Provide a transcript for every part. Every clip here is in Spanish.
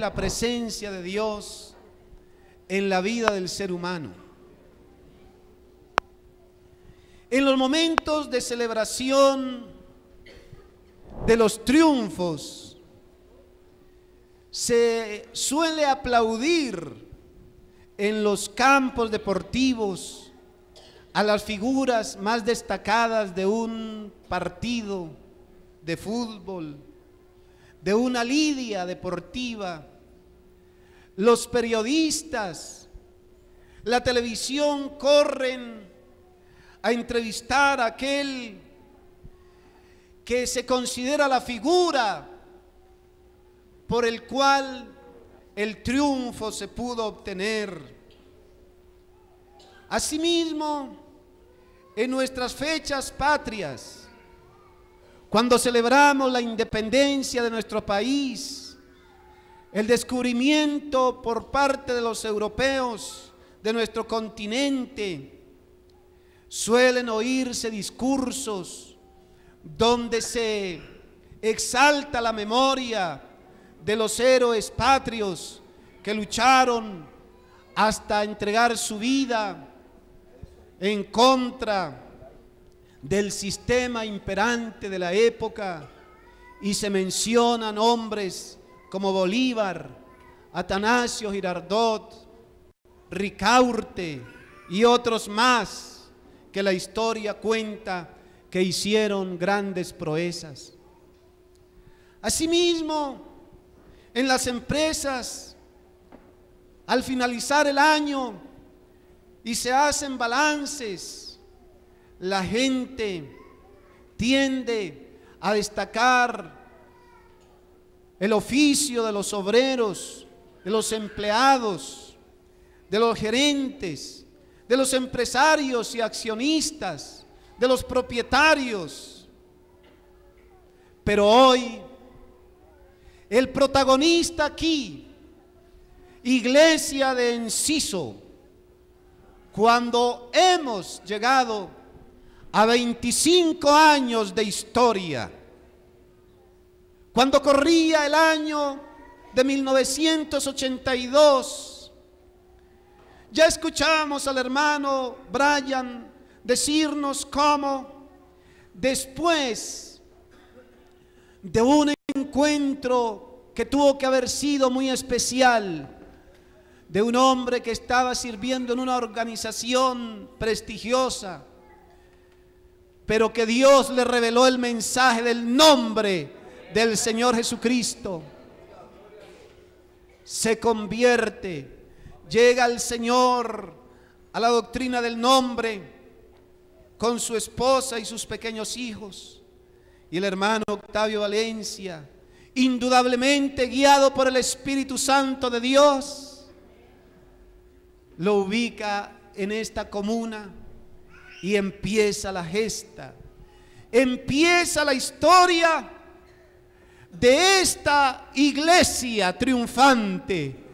la presencia de Dios en la vida del ser humano. En los momentos de celebración de los triunfos, se suele aplaudir en los campos deportivos a las figuras más destacadas de un partido de fútbol, de una lidia deportiva. Los periodistas, la televisión corren a entrevistar a aquel que se considera la figura por el cual el triunfo se pudo obtener. Asimismo, en nuestras fechas patrias, cuando celebramos la independencia de nuestro país, el descubrimiento por parte de los europeos de nuestro continente, suelen oírse discursos donde se exalta la memoria de los héroes patrios que lucharon hasta entregar su vida en contra del sistema imperante de la época, y se mencionan hombres como Bolívar, Atanasio Girardot, Ricaurte y otros más que la historia cuenta que hicieron grandes proezas. Asimismo, en las empresas, al finalizar el año y se hacen balances, la gente tiende a destacar el oficio de los obreros, de los empleados, de los gerentes, de los empresarios y accionistas, de los propietarios. Pero hoy, el protagonista aquí, Iglesia de Enciso, cuando hemos llegado a 25 años de historia, cuando corría el año de 1982, ya escuchamos al hermano Brian decirnos cómo después de un encuentro que tuvo que haber sido muy especial, de un hombre que estaba sirviendo en una organización prestigiosa, pero que Dios le reveló el mensaje del nombre del Señor Jesucristo, se convierte, llega el Señor a la doctrina del nombre con su esposa y sus pequeños hijos, y el hermano Octavio Valencia, indudablemente guiado por el Espíritu Santo de Dios, lo ubica en esta comuna y empieza la gesta, empieza la historia de esta iglesia triunfante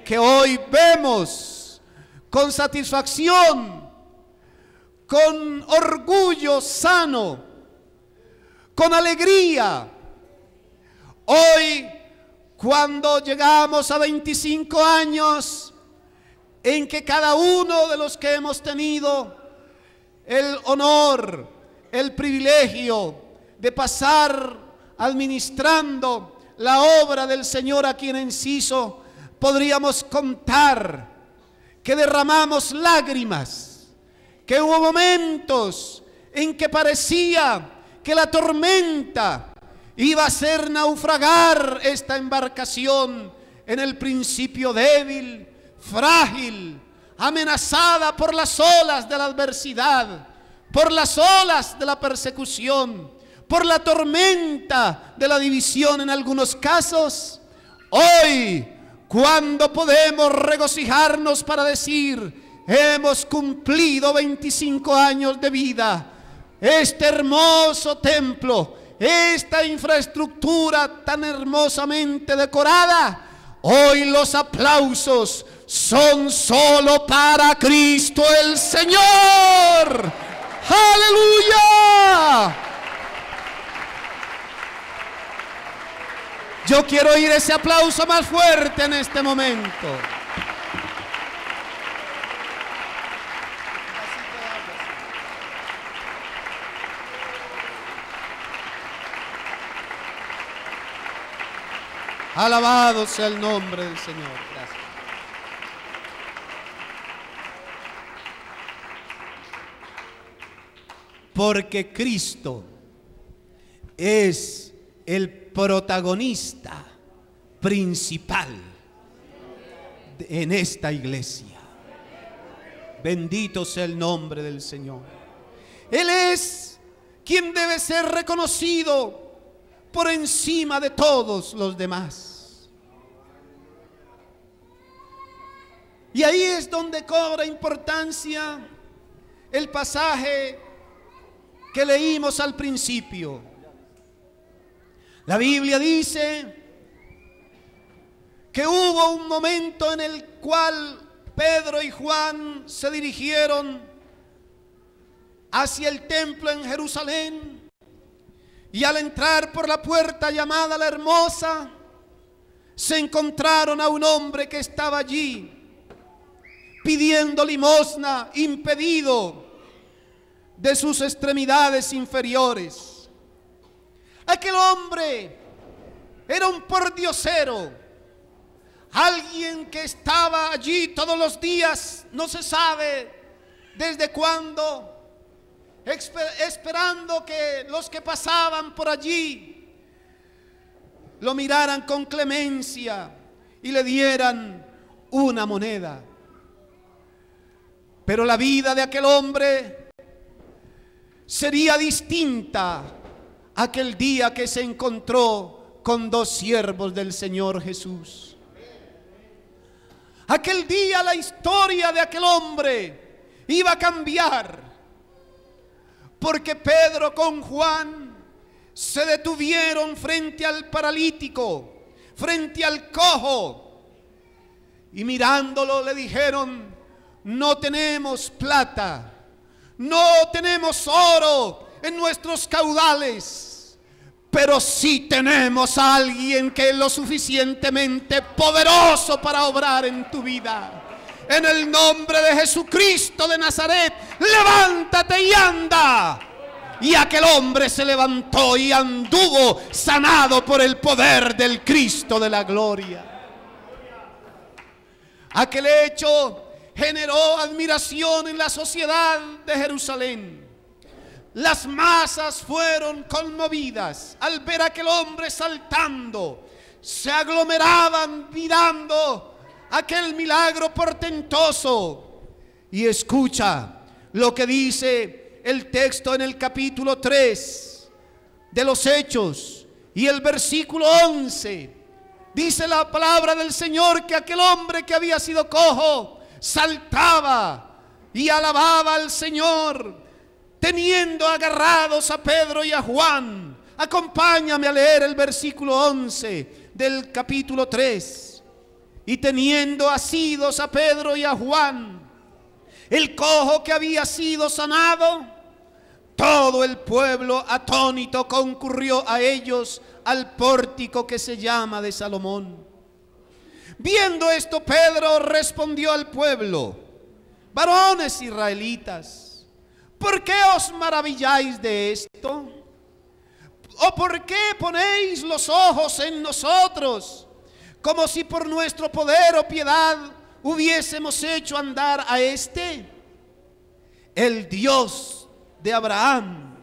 que hoy vemos con satisfacción, con orgullo sano, con alegría. Hoy, cuando llegamos a 25 años, en que cada uno de los que hemos tenido el honor, el privilegio de pasar administrando la obra del Señor aquí en Enciso, podríamos contar que derramamos lágrimas, que hubo momentos en que parecía que la tormenta iba a hacer naufragar esta embarcación en el principio débil, frágil, amenazada por las olas de la adversidad, por las olas de la persecución, por la tormenta de la división en algunos casos. Hoy, cuando podemos regocijarnos para decir, hemos cumplido 25 años de vida, este hermoso templo, esta infraestructura tan hermosamente decorada, hoy los aplausos son solo para Cristo el Señor. ¡Aleluya! Yo quiero oír ese aplauso más fuerte en este momento. Alabado sea el nombre del Señor. Gracias. Porque Cristo es el protagonista principal en esta iglesia. Bendito sea el nombre del Señor. Él es quien debe ser reconocido por encima de todos los demás. Y ahí es donde cobra importancia el pasaje que leímos al principio. La Biblia dice que hubo un momento en el cual Pedro y Juan se dirigieron hacia el templo en Jerusalén. Y al entrar por la puerta llamada la Hermosa, se encontraron a un hombre que estaba allí pidiendo limosna, impedido de sus extremidades inferiores. Aquel hombre era un pordiosero, alguien que estaba allí todos los días, no se sabe desde cuándo, esperando que los que pasaban por allí lo miraran con clemencia y le dieran una moneda. Pero la vida de aquel hombre sería distinta aquel día que se encontró con dos siervos del Señor Jesús. Aquel día la historia de aquel hombre iba a cambiar, porque Pedro con Juan se detuvieron frente al paralítico, frente al cojo, y mirándolo le dijeron: no tenemos plata, no tenemos oro en nuestros caudales, pero sí tenemos a alguien que es lo suficientemente poderoso para obrar en tu vida. En el nombre de Jesucristo de Nazaret, levántate y anda. Y aquel hombre se levantó y anduvo sanado por el poder del Cristo de la gloria. Aquel hecho generó admiración en la sociedad de Jerusalén. Las masas fueron conmovidas al ver a aquel hombre saltando. Se aglomeraban mirando aquel milagro portentoso. Y escucha lo que dice el texto en el capítulo 3 de los Hechos y el versículo 11. Dice la palabra del Señor que aquel hombre que había sido cojo saltaba y alababa al Señor, teniendo agarrados a Pedro y a Juan. Acompáñame a leer el versículo 11 del capítulo 3. Y teniendo asidos a Pedro y a Juan, el cojo que había sido sanado, todo el pueblo atónito concurrió a ellos al pórtico que se llama de Salomón. Viendo esto, Pedro respondió al pueblo: varones israelitas, ¿por qué os maravilláis de esto? ¿O por qué ponéis los ojos en nosotros, como si por nuestro poder o piedad hubiésemos hecho andar a este? El Dios de Abraham,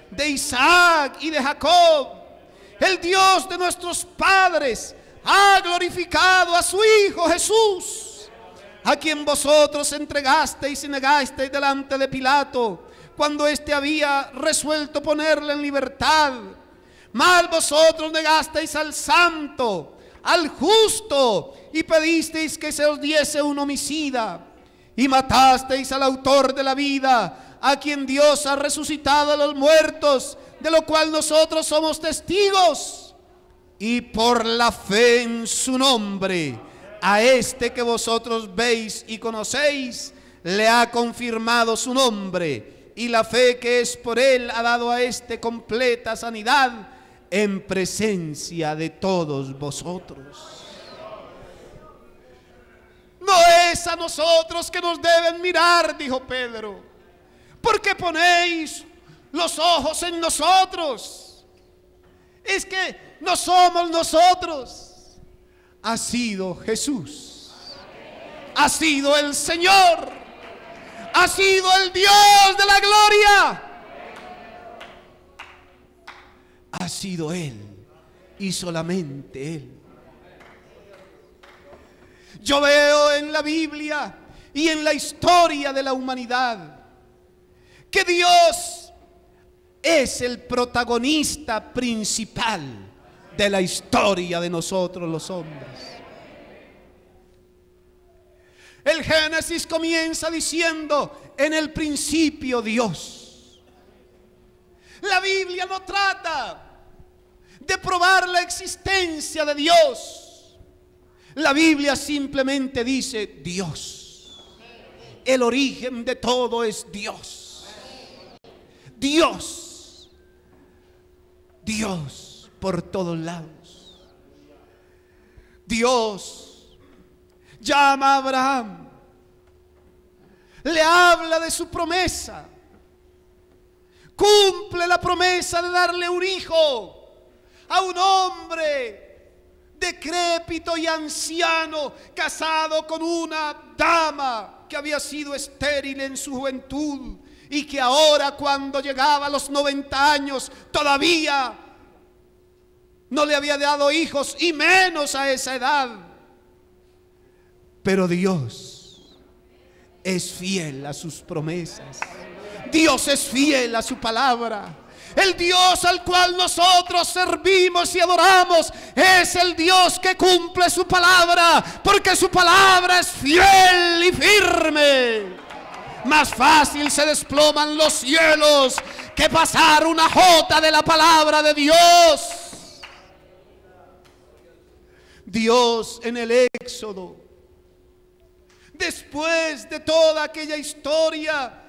de Isaac y de Jacob, el Dios de nuestros padres, ha glorificado a su Hijo Jesús, a quien vosotros entregasteis y negasteis delante de Pilato, cuando éste había resuelto ponerle en libertad. Mas vosotros negasteis al santo, al justo, y pedisteis que se os diese un homicida, y matasteis al autor de la vida, a quien Dios ha resucitado de los muertos, de lo cual nosotros somos testigos. Y por la fe en su nombre, a este que vosotros veis y conocéis, le ha confirmado su nombre, y la fe que es por él ha dado a este completa sanidad en presencia de todos vosotros. No es a nosotros que nos deben mirar, dijo Pedro, porque ponéis los ojos en nosotros. Es que no somos nosotros, ha sido Jesús, ha sido el Señor, ha sido el Dios de la gloria. Ha sido Él y solamente Él. Yo veo en la Biblia y en la historia de la humanidad que Dios es el protagonista principal de la historia de nosotros los hombres. El Génesis comienza diciendo: en el principio Dios. La Biblia no trata de probar la existencia de Dios. La Biblia simplemente dice Dios. El origen de todo es Dios. Dios. Dios por todos lados. Dios llama a Abraham, le habla de su promesa, cumple la promesa de darle un hijo a un hombre decrépito y anciano, casado con una dama que había sido estéril en su juventud y que ahora, cuando llegaba a los 90 años, todavía no le había dado hijos, y menos a esa edad. Pero Dios es fiel a sus promesas. Dios es fiel a su palabra. El Dios al cual nosotros servimos y adoramos es el Dios que cumple su palabra, porque su palabra es fiel y firme. Más fácil se desploman los cielos que pasar una jota de la palabra de Dios. Dios en el Éxodo, después de toda aquella historia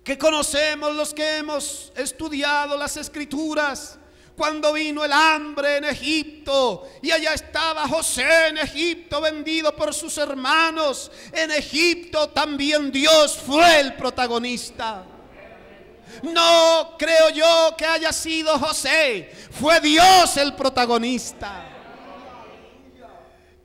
que conocemos los que hemos estudiado las Escrituras, cuando vino el hambre en Egipto y allá estaba José en Egipto vendido por sus hermanos, en Egipto también Dios fue el protagonista. No creo yo que haya sido José, fue Dios el protagonista.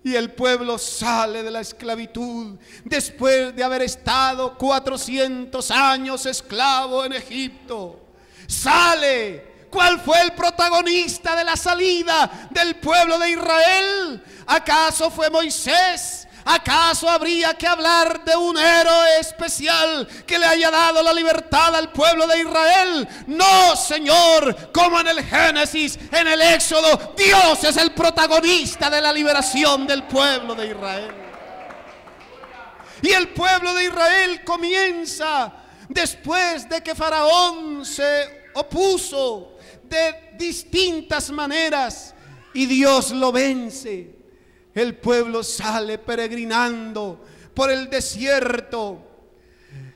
Y el pueblo sale de la esclavitud después de haber estado 400 años esclavo en Egipto. Sale. ¿Cuál fue el protagonista de la salida del pueblo de Israel? ¿Acaso fue Moisés? ¿Acaso habría que hablar de un héroe especial que le haya dado la libertad al pueblo de Israel? No, Señor, como en el Génesis, en el Éxodo, Dios es el protagonista de la liberación del pueblo de Israel. Y el pueblo de Israel comienza, después de que Faraón se opuso de distintas maneras y Dios lo vence. El pueblo sale peregrinando por el desierto.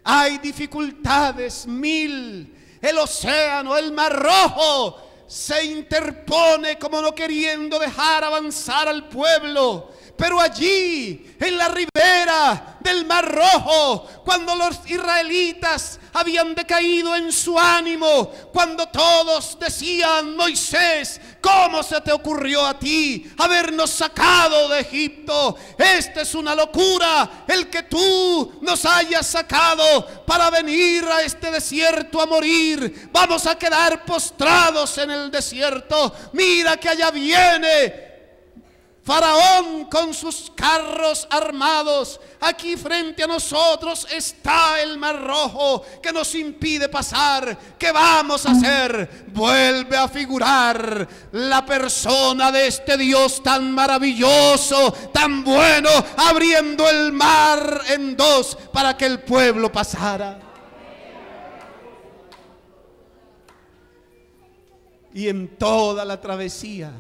Hay dificultades 1000. El océano, el Mar Rojo, se interpone como no queriendo dejar avanzar al pueblo. Pero allí, en la ribera del Mar Rojo, cuando los israelitas habían decaído en su ánimo, cuando todos decían: Moisés, ¿cómo se te ocurrió a ti habernos sacado de Egipto? Esta es una locura, el que tú nos hayas sacado para venir a este desierto a morir. Vamos a quedar postrados en el desierto. Mira que allá viene Faraón con sus carros armados. Aquí frente a nosotros está el Mar Rojo que nos impide pasar. ¿Qué vamos a hacer? Vuelve a figurar la persona de este Dios tan maravilloso, tan bueno, abriendo el mar en dos para que el pueblo pasara. Y en toda la travesía,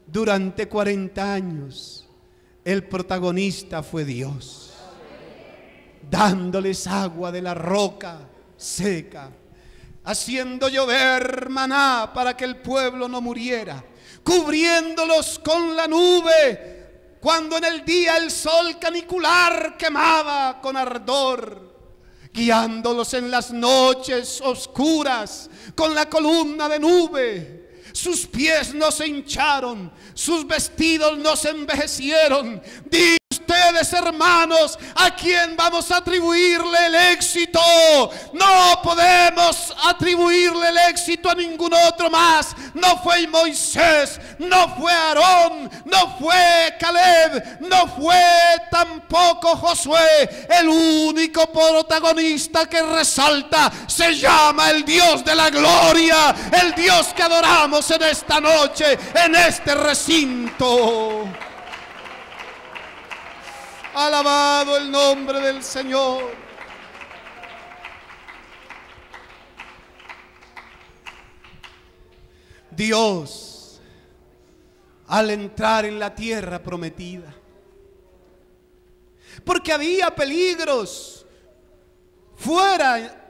durante 40 años, el protagonista fue Dios, dándoles agua de la roca seca, haciendo llover maná para que el pueblo no muriera, cubriéndolos con la nube, cuando en el día el sol canicular quemaba con ardor, guiándolos en las noches oscuras con la columna de nube. Sus pies no se hincharon, sus vestidos no se envejecieron. Di ustedes, hermanos, ¿a quién vamos a atribuirle el éxito? No podemos atribuirle el éxito a ningún otro más. No fue Moisés, no fue Aarón, no fue Caleb, no fue tampoco Josué. El único protagonista que resalta se llama el Dios de la gloria, el Dios que adoramos en esta noche, en este recinto. Alabado el nombre del Señor. Dios, al entrar en la tierra prometida, porque había peligros fuera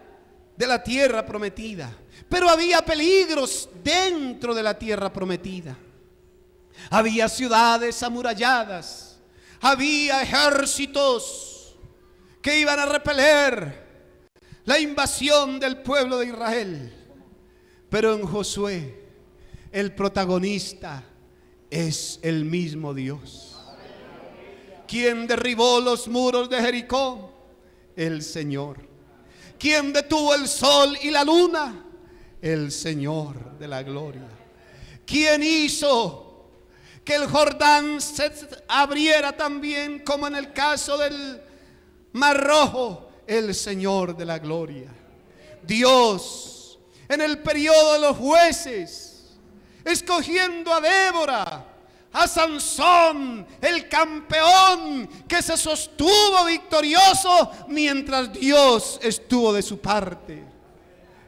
de la tierra prometida, pero había peligros dentro de la tierra prometida. Había ciudades amuralladas, había ejércitos que iban a repeler la invasión del pueblo de Israel. Pero en Josué, el protagonista es el mismo Dios. ¿Quién derribó los muros de Jericó? El Señor. ¿Quién detuvo el sol y la luna? El Señor de la gloria. ¿Quién hizo que el Jordán se abriera también como en el caso del Mar Rojo? El Señor de la gloria. Dios, en el periodo de los jueces, escogiendo a Débora, a Sansón, el campeón que se sostuvo victorioso mientras Dios estuvo de su parte.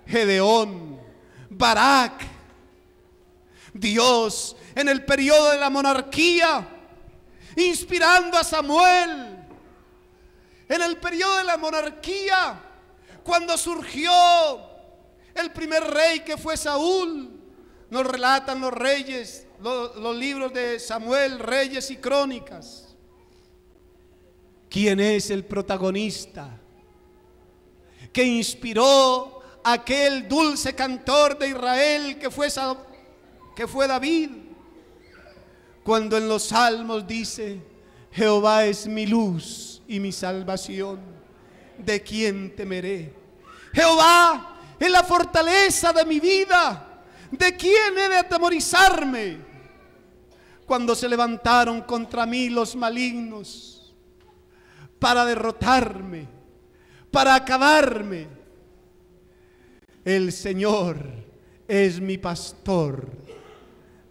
Gedeón, Barak. Dios, en el periodo de la monarquía, inspirando a Samuel. En el periodo de la monarquía, cuando surgió el primer rey, que fue Saúl, nos relatan los reyes, los libros de Samuel, Reyes y Crónicas. ¿Quién es el protagonista que inspiró a aquel dulce cantor de Israel que fue David? Cuando en los salmos dice: Jehová es mi luz y mi salvación, ¿de quién temeré? Jehová es la fortaleza de mi vida, ¿de quién he de atemorizarme? Cuando se levantaron contra mí los malignos para derrotarme, para acabarme, el Señor es mi pastor,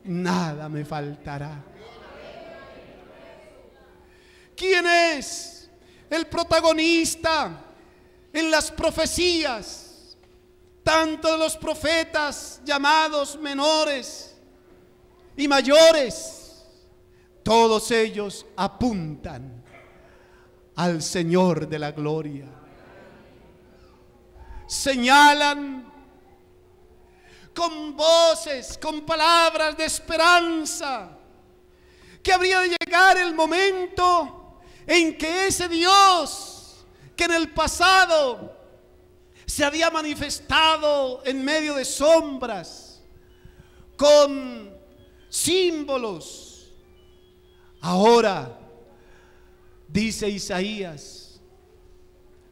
nada me faltará. ¿Quién es el protagonista en las profecías, tanto de los profetas llamados menores y mayores? Todos ellos apuntan al Señor de la gloria. Señalan con voces, con palabras de esperanza, que habría de llegar el momento en que ese Dios que en el pasado se había manifestado en medio de sombras, con símbolos, ahora, dice Isaías,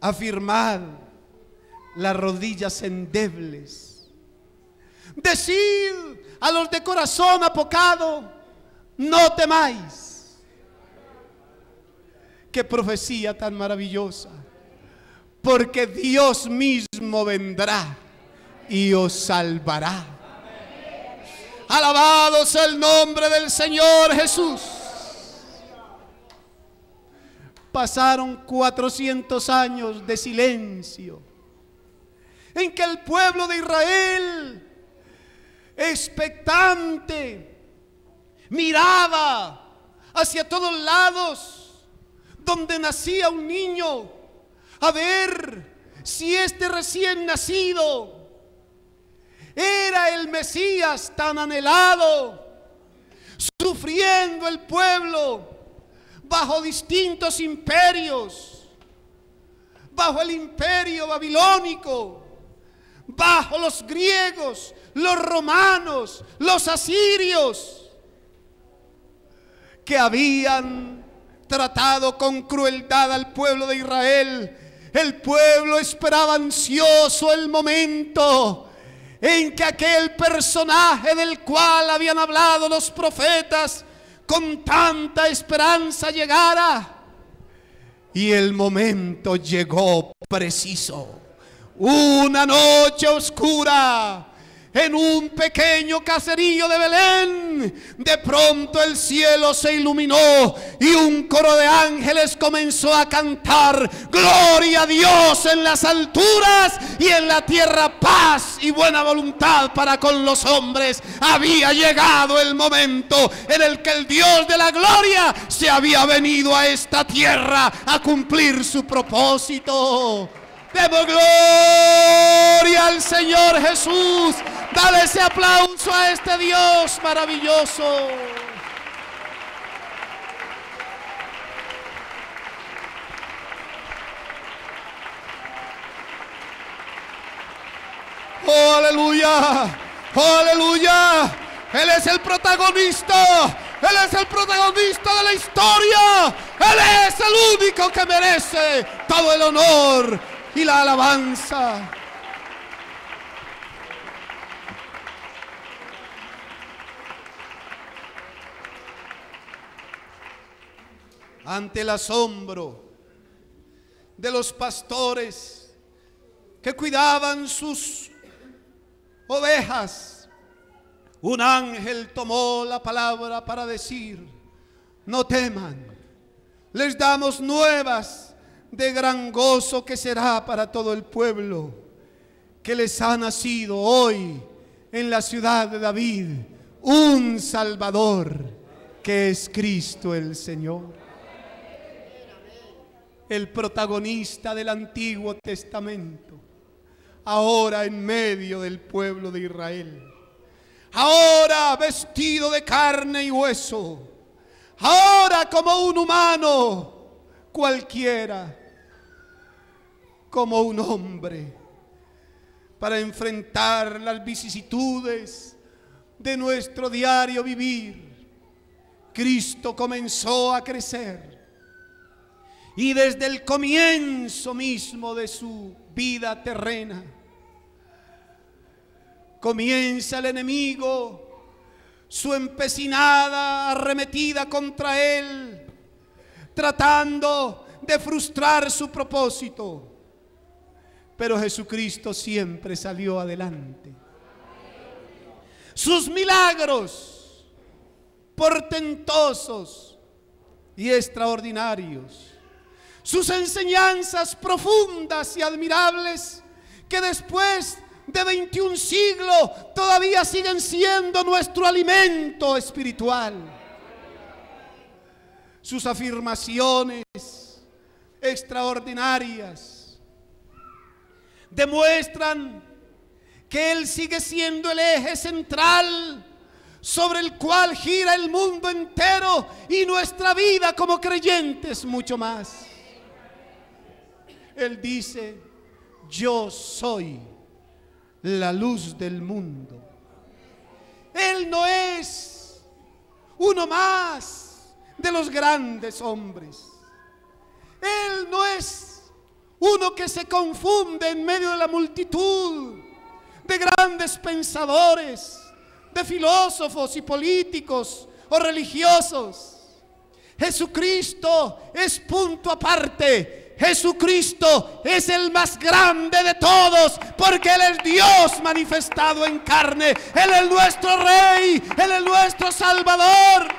afirmad las rodillas endebles, decid a los de corazón apocado: no temáis. Qué profecía tan maravillosa, porque Dios mismo vendrá y os salvará. Alabado sea el nombre del Señor Jesús. Pasaron 400 años de silencio, en que el pueblo de Israel, expectante, miraba hacia todos lados donde nacía un niño, a ver si este recién nacido Mesías tan anhelado, sufriendo el pueblo bajo distintos imperios, bajo el imperio babilónico, bajo los griegos, los romanos, los asirios, que habían tratado con crueldad al pueblo de Israel. El pueblo esperaba ansioso el momento en que aquel personaje del cual habían hablado los profetas con tanta esperanza llegara. Y el momento llegó preciso. Una noche oscura, en un pequeño caserío de Belén, de pronto el cielo se iluminó y un coro de ángeles comenzó a cantar: gloria a Dios en las alturas y en la tierra paz y buena voluntad para con los hombres. Había llegado el momento en el que el Dios de la gloria se había venido a esta tierra a cumplir su propósito. Demos gloria al Señor Jesús. Dale ese aplauso a este Dios maravilloso. Oh, aleluya, oh, aleluya. Él es el protagonista. Él es el protagonista de la historia. Él es el único que merece todo el honor y la alabanza. Ante el asombro de los pastores que cuidaban sus ovejas, un ángel tomó la palabra para decir: no teman, les damos nuevas de gran gozo que será para todo el pueblo, que les ha nacido hoy en la ciudad de David un Salvador, que es Cristo el Señor. El protagonista del Antiguo Testamento, ahora en medio del pueblo de Israel, ahora vestido de carne y hueso, ahora como un humano cualquiera, como un hombre, para enfrentar las vicisitudes de nuestro diario vivir. Cristo comenzó a crecer. Y desde el comienzo mismo de su vida terrena, comienza el enemigo su empecinada arremetida contra él, tratando de frustrar su propósito. Pero Jesucristo siempre salió adelante. Sus milagros portentosos y extraordinarios, sus enseñanzas profundas y admirables, que después de 21 siglos todavía siguen siendo nuestro alimento espiritual. Sus afirmaciones extraordinarias demuestran que Él sigue siendo el eje central sobre el cual gira el mundo entero y nuestra vida como creyentes mucho más. Él dice: yo soy la luz del mundo. Él no es uno más de los grandes hombres. Él no es uno que se confunde en medio de la multitud de grandes pensadores, de filósofos y políticos o religiosos. Jesucristo es punto aparte. Jesucristo es el más grande de todos, porque Él es Dios manifestado en carne. Él es nuestro Rey, Él es nuestro Salvador.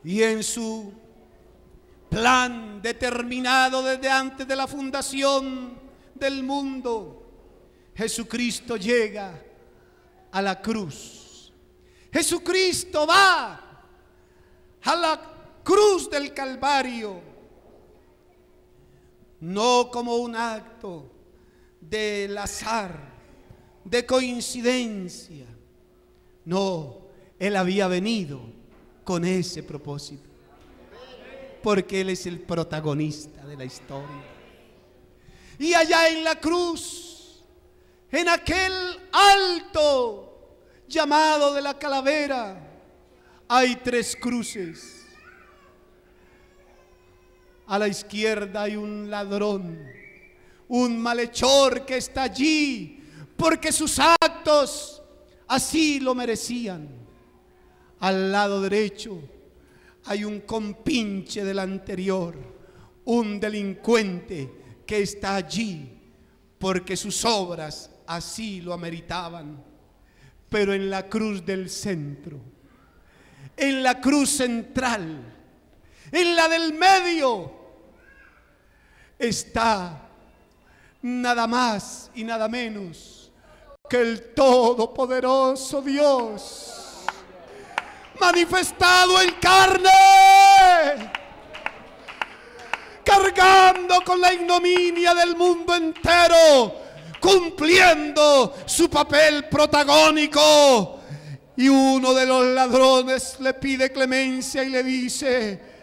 Y en su plan determinado desde antes de la fundación del mundo, Jesucristo llega a la cruz. Jesucristo va a la cruz del Calvario, no como un acto del azar, de coincidencia. No, Él había venido con ese propósito, porque Él es el protagonista de la historia. Y allá en la cruz, en aquel alto llamado de la calavera, hay 3 cruces. A la izquierda hay un ladrón, un malhechor que está allí porque sus actos así lo merecían. Al lado derecho hay un compinche del anterior, un delincuente que está allí porque sus obras así lo ameritaban. Pero en la cruz del centro, en la cruz central, en la del medio, está nada más y nada menos que el todopoderoso Dios manifestado en carne, cargando con la ignominia del mundo entero, cumpliendo su papel protagónico. Y uno de los ladrones le pide clemencia y le dice,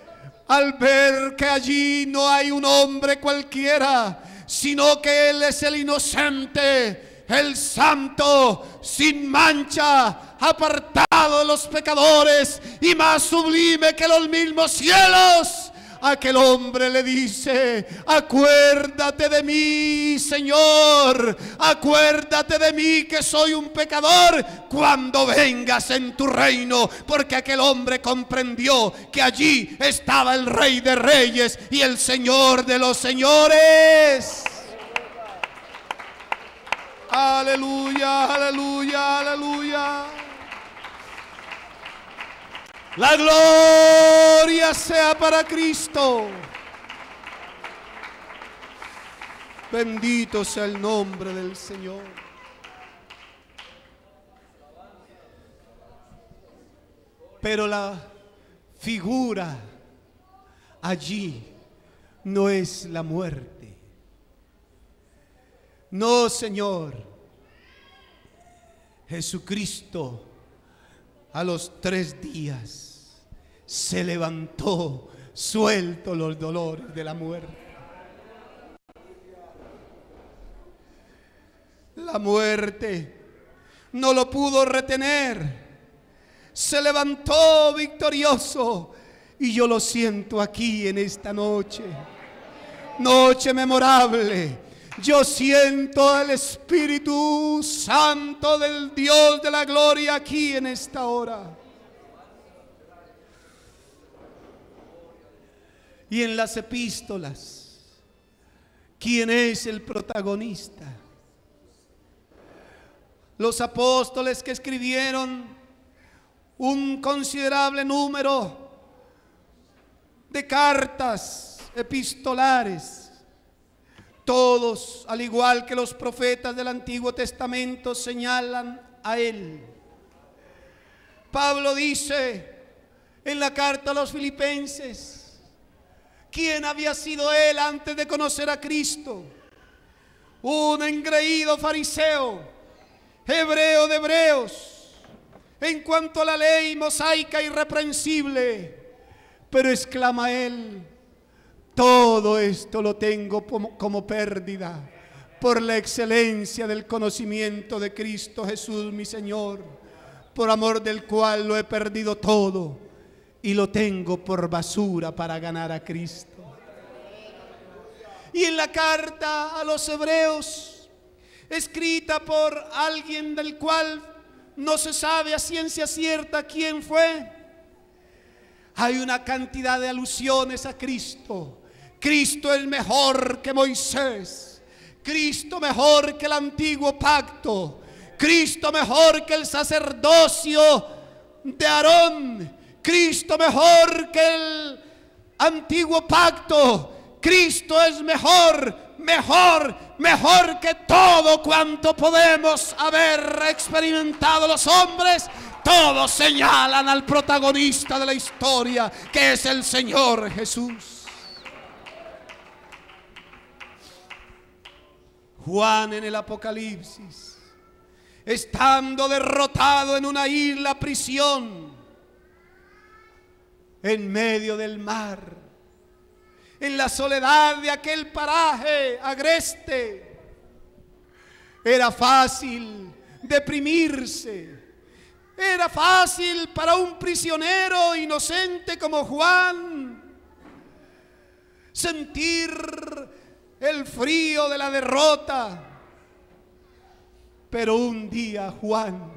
al ver que allí no hay un hombre cualquiera, sino que Él es el inocente, el santo, sin mancha, apartado de los pecadores y más sublime que los mismos cielos, aquel hombre le dice, acuérdate de mí, Señor, acuérdate de mí que soy un pecador cuando vengas en tu reino, porque aquel hombre comprendió que allí estaba el Rey de Reyes y el Señor de los señores. Aleluya, aleluya, aleluya. La gloria sea para Cristo. Bendito sea el nombre del Señor. Pero la figura allí no es la muerte. No, Señor. Jesucristo a los 3 días se levantó, suelto los dolores de la muerte. La muerte no lo pudo retener. Se levantó victorioso. Y yo lo siento aquí en esta noche. Noche memorable. Yo siento al Espíritu Santo del Dios de la gloria aquí en esta hora. Y en las epístolas, ¿quién es el protagonista? Los apóstoles que escribieron un considerable número de cartas epistolares, todos, al igual que los profetas del Antiguo Testamento, señalan a Él. Pablo dice en la carta a los Filipenses, ¿quién había sido Él antes de conocer a Cristo? Un engreído fariseo, hebreo de hebreos, en cuanto a la ley mosaica irreprensible. Pero exclama Él, todo esto lo tengo como pérdida por la excelencia del conocimiento de Cristo Jesús mi Señor, por amor del cual lo he perdido todo y lo tengo por basura para ganar a Cristo. Y en la carta a los hebreos, escrita por alguien del cual no se sabe a ciencia cierta quién fue, hay una cantidad de alusiones a Cristo. Cristo es mejor que Moisés, Cristo mejor que el antiguo pacto, Cristo mejor que el sacerdocio de Aarón, Cristo mejor que el antiguo pacto. Cristo es mejor, mejor que todo cuanto podemos haber experimentado los hombres. todos señalan al protagonista de la historia, que es el Señor Jesús. Juan en el Apocalipsis, estando derrotado en una isla prisión, en medio del mar, en la soledad de aquel paraje agreste, era fácil deprimirse. Era fácil para un prisionero inocente como Juan sentir el frío de la derrota. Pero un día Juan,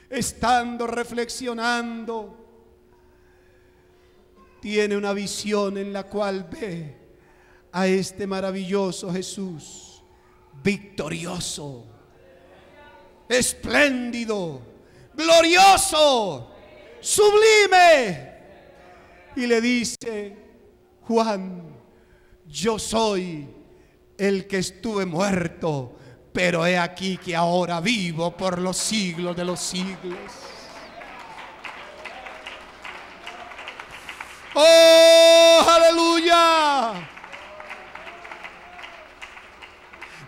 estando reflexionando, tiene una visión en la cual ve a este maravilloso Jesús, victorioso, espléndido, glorioso, sublime, y le dice: Juan, yo soy el que estuve muerto, pero he aquí que ahora vivo por los siglos de los siglos. ¡Oh, aleluya!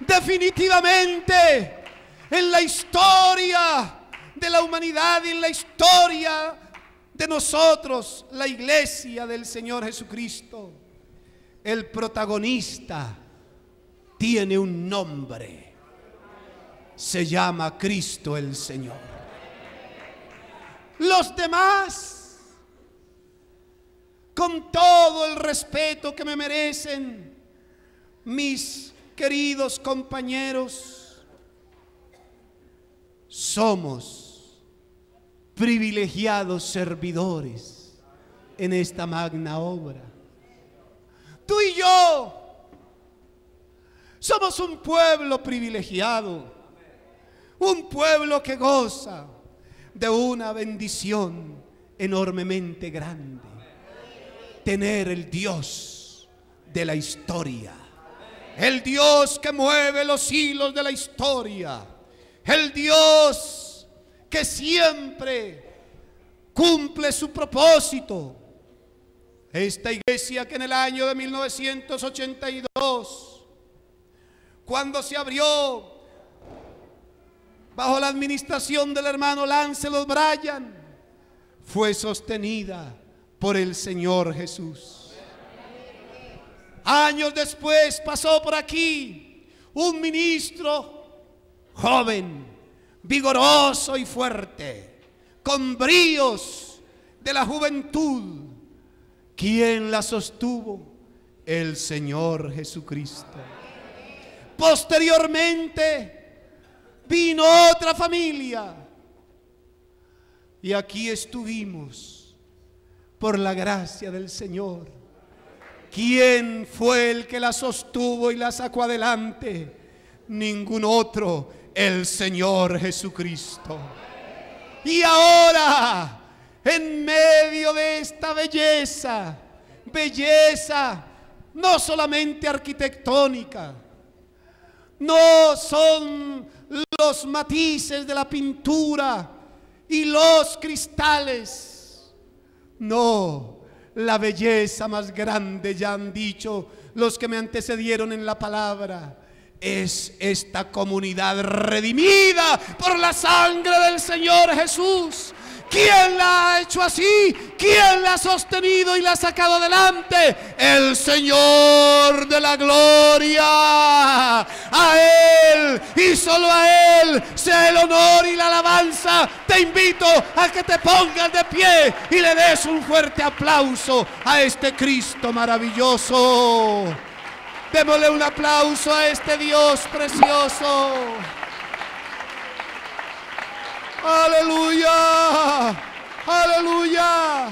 Definitivamente, en la historia de la humanidad y en la historia de nosotros, la iglesia del Señor Jesucristo, el protagonista tiene un nombre. Se llama Cristo el Señor. Los demás, con todo el respeto que me merecen, mis queridos compañeros, somos privilegiados servidores en esta magna obra. Tú y yo somos un pueblo privilegiado, un pueblo que goza de una bendición enormemente grande: tener el Dios de la historia, el Dios que mueve los hilos de la historia, el Dios que siempre cumple su propósito. Esta iglesia que en el año de 1982, cuando se abrió bajo la administración del hermano Lancelot Bryan, fue sostenida por el Señor Jesús. Años después pasó por aquí un ministro joven, vigoroso y fuerte, con bríos de la juventud. ¿Quién la sostuvo? El Señor Jesucristo. Posteriormente vino otra familia y aquí estuvimos por la gracia del Señor. ¿Quién fue el que la sostuvo y la sacó adelante? Ningún otro, el Señor Jesucristo. Y ahora, en medio de esta belleza no solamente arquitectónica, no son los matices de la pintura y los cristales, no, la belleza más grande, ya han dicho los que me antecedieron en la palabra, es esta comunidad redimida por la sangre del Señor Jesús. ¿Quién la ha hecho así? ¿Quién la ha sostenido y la ha sacado adelante? El Señor de la gloria. A Él y solo a Él sea el honor y la alabanza. Te invito a que te pongas de pie y le des un fuerte aplauso a este Cristo maravilloso. Démosle un aplauso a este Dios precioso. Aleluya, aleluya.